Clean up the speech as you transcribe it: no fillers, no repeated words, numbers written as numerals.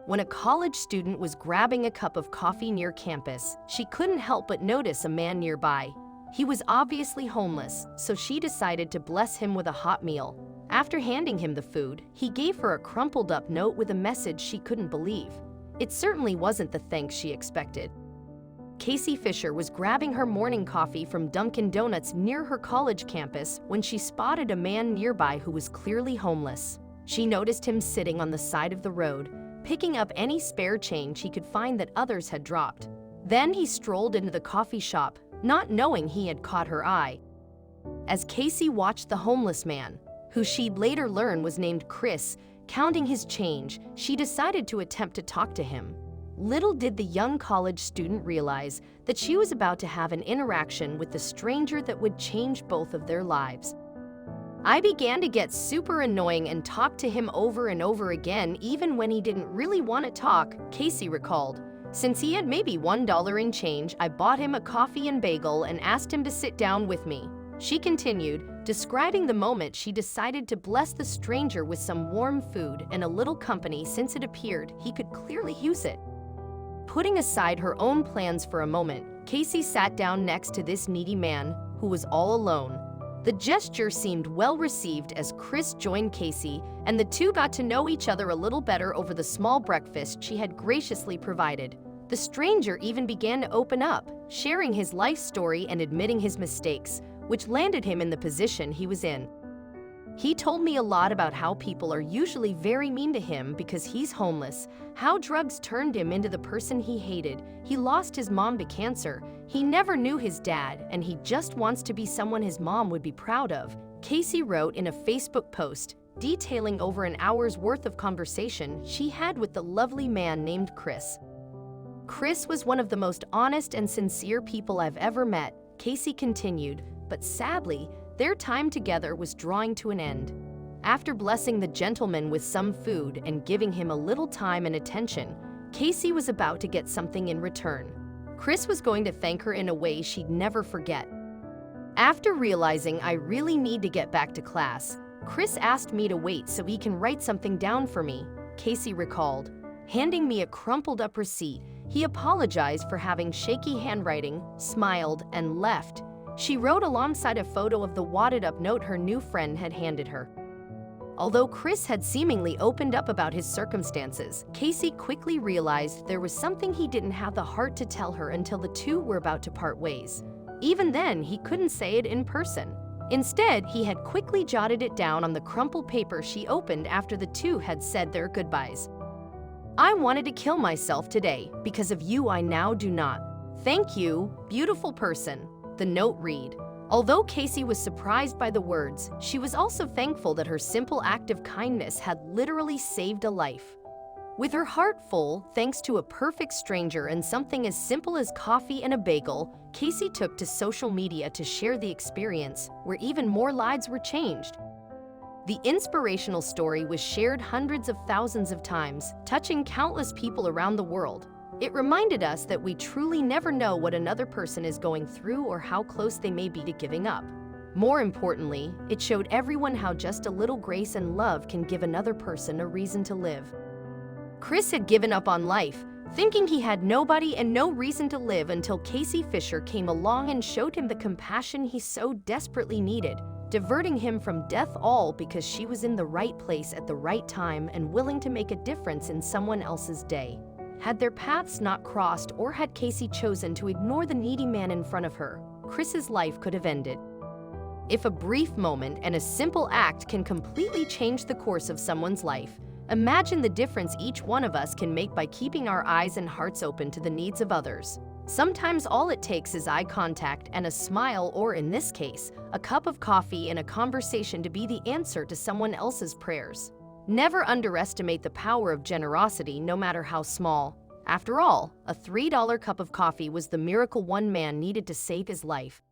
When a college student was grabbing a cup of coffee near campus, she couldn't help but notice a man nearby. He was obviously homeless, so she decided to bless him with a hot meal. After handing him the food, he gave her a crumpled up note with a message she couldn't believe. It certainly wasn't the thanks she expected. Casey Fischer was grabbing her morning coffee from Dunkin Donuts near her college campus when she spotted a man nearby who was clearly homeless. She noticed him sitting on the side of the road, picking up any spare change he could find that others had dropped. Then he strolled into the coffee shop, not knowing he had caught her eye. As Casey watched the homeless man, who she'd later learn was named Chris, counting his change, she decided to attempt to talk to him. Little did the young college student realize that she was about to have an interaction with the stranger that would change both of their lives. I began to get super annoying and talked to him over and over again even when he didn't really want to talk, Casey recalled. Since he had maybe $1 in change, I bought him a coffee and bagel and asked him to sit down with me. She continued, describing the moment she decided to bless the stranger with some warm food and a little company since it appeared he could clearly use it. Putting aside her own plans for a moment, Casey sat down next to this needy man who was all alone. The gesture seemed well received as Chris joined Casey, and the two got to know each other a little better over the small breakfast she had graciously provided. The stranger even began to open up, sharing his life story and admitting his mistakes, which landed him in the position he was in. He told me a lot about how people are usually very mean to him because he's homeless, how drugs turned him into the person he hated, he lost his mom to cancer, he never knew his dad, and he just wants to be someone his mom would be proud of, Casey wrote in a Facebook post, detailing over an hour's worth of conversation she had with the lovely man named Chris. Chris was one of the most honest and sincere people I've ever met, Casey continued, but sadly, their time together was drawing to an end. After blessing the gentleman with some food and giving him a little time and attention, Casey was about to get something in return. Chris was going to thank her in a way she'd never forget. After realizing I really need to get back to class, Chris asked me to wait so he can write something down for me, Casey recalled. Handing me a crumpled up receipt, he apologized for having shaky handwriting, smiled, and left. She wrote alongside a photo of the wadded up note her new friend had handed her. Although Chris had seemingly opened up about his circumstances, Casey quickly realized there was something he didn't have the heart to tell her until the two were about to part ways. Even then, he couldn't say it in person. Instead, he had quickly jotted it down on the crumpled paper she opened after the two had said their goodbyes. I wanted to kill myself today. Because of you, I now do not. Thank you, beautiful person. The note read. Although Casey was surprised by the words, she was also thankful that her simple act of kindness had literally saved a life. With her heart full, thanks to a perfect stranger and something as simple as coffee and a bagel, Casey took to social media to share the experience, where even more lives were changed. The inspirational story was shared hundreds of thousands of times, touching countless people around the world. It reminded us that we truly never know what another person is going through or how close they may be to giving up. More importantly, it showed everyone how just a little grace and love can give another person a reason to live. Chris had given up on life, thinking he had nobody and no reason to live until Casey Fischer came along and showed him the compassion he so desperately needed, diverting him from death, all because she was in the right place at the right time and willing to make a difference in someone else's day. Had their paths not crossed, or had Casey chosen to ignore the needy man in front of her, Chris's life could have ended. If a brief moment and a simple act can completely change the course of someone's life, imagine the difference each one of us can make by keeping our eyes and hearts open to the needs of others. Sometimes all it takes is eye contact and a smile, or in this case, a cup of coffee and a conversation to be the answer to someone else's prayers. Never underestimate the power of generosity, no matter how small. After all, a $3 cup of coffee was the miracle one man needed to save his life.